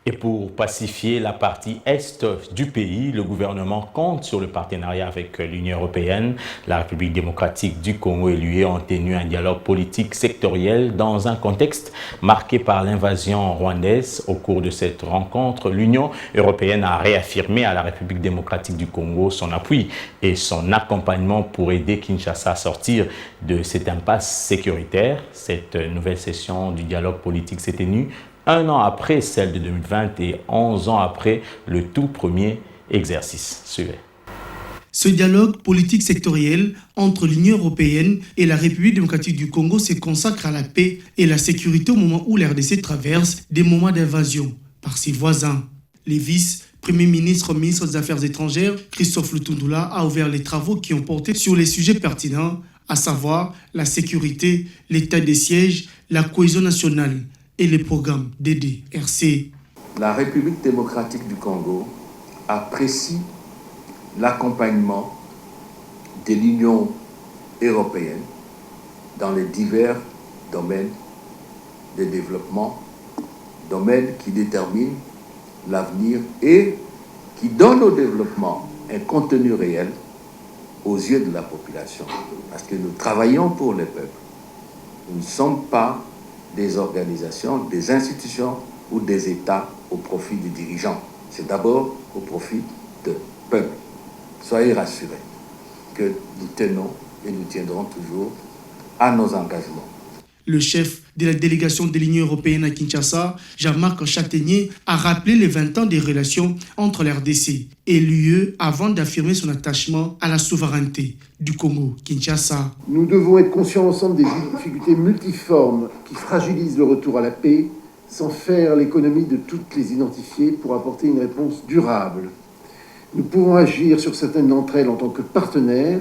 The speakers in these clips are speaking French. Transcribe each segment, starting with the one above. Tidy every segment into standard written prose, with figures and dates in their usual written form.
Et pour pacifier la partie est du pays, le gouvernement compte sur le partenariat avec l'Union européenne. La République démocratique du Congo et l'UE ont tenu un dialogue politique sectoriel dans un contexte marqué par l'invasion rwandaise. Au cours de cette rencontre, l'Union européenne a réaffirmé à la République démocratique du Congo son appui et son accompagnement pour aider Kinshasa à sortir de cette impasse sécuritaire. Cette nouvelle session du dialogue politique s'est tenue un an après celle de 2020 et 11 ans après le tout premier exercice. Suivez. Ce dialogue politique sectoriel entre l'Union européenne et la République démocratique du Congo se consacre à la paix et la sécurité au moment où l'RDC traverse des moments d'invasion par ses voisins. Les vice-premiers ministres, ministre des Affaires étrangères, Christophe Lutundula, a ouvert les travaux qui ont porté sur les sujets pertinents, à savoir la sécurité, l'état des sièges, la cohésion nationale et les programmes DDRC. La République démocratique du Congo apprécie l'accompagnement de l'Union européenne dans les divers domaines de développement, domaines qui déterminent l'avenir et qui donnent au développement un contenu réel aux yeux de la population. Parce que nous travaillons pour les peuples. Nous ne sommes pas des organisations, des institutions ou des États au profit des dirigeants. C'est d'abord au profit du peuple. Soyez rassurés que nous tenons et nous tiendrons toujours à nos engagements. Le chef de la délégation de l'Union européenne à Kinshasa, Jean-Marc Châtaignier, a rappelé les 20 ans des relations entre l'RDC et l'UE avant d'affirmer son attachement à la souveraineté du Congo-Kinshasa. Nous devons être conscients ensemble des difficultés multiformes qui fragilisent le retour à la paix, sans faire l'économie de toutes les identifier pour apporter une réponse durable. Nous pouvons agir sur certaines d'entre elles en tant que partenaires,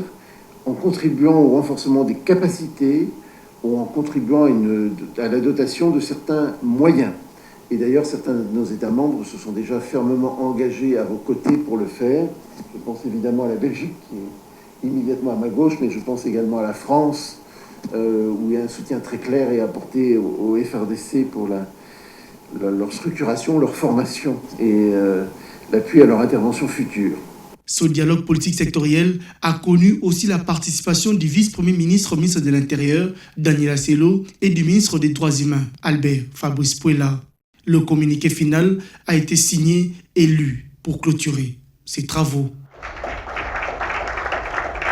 en contribuant au renforcement des capacités, ou en contribuant à la dotation de certains moyens. Et d'ailleurs, certains de nos États membres se sont déjà fermement engagés à vos côtés pour le faire. Je pense évidemment à la Belgique, qui est immédiatement à ma gauche, mais je pense également à la France, où il y a un soutien très clair et apporté au FRDC pour leur structuration, leur formation et l'appui à leur intervention future. Ce dialogue politique sectoriel a connu aussi la participation du vice-premier ministre, ministre de l'Intérieur, Daniel Asselo, et du ministre des Droits humains, Albert Fabrice Puela. Le communiqué final a été signé et lu pour clôturer ces travaux.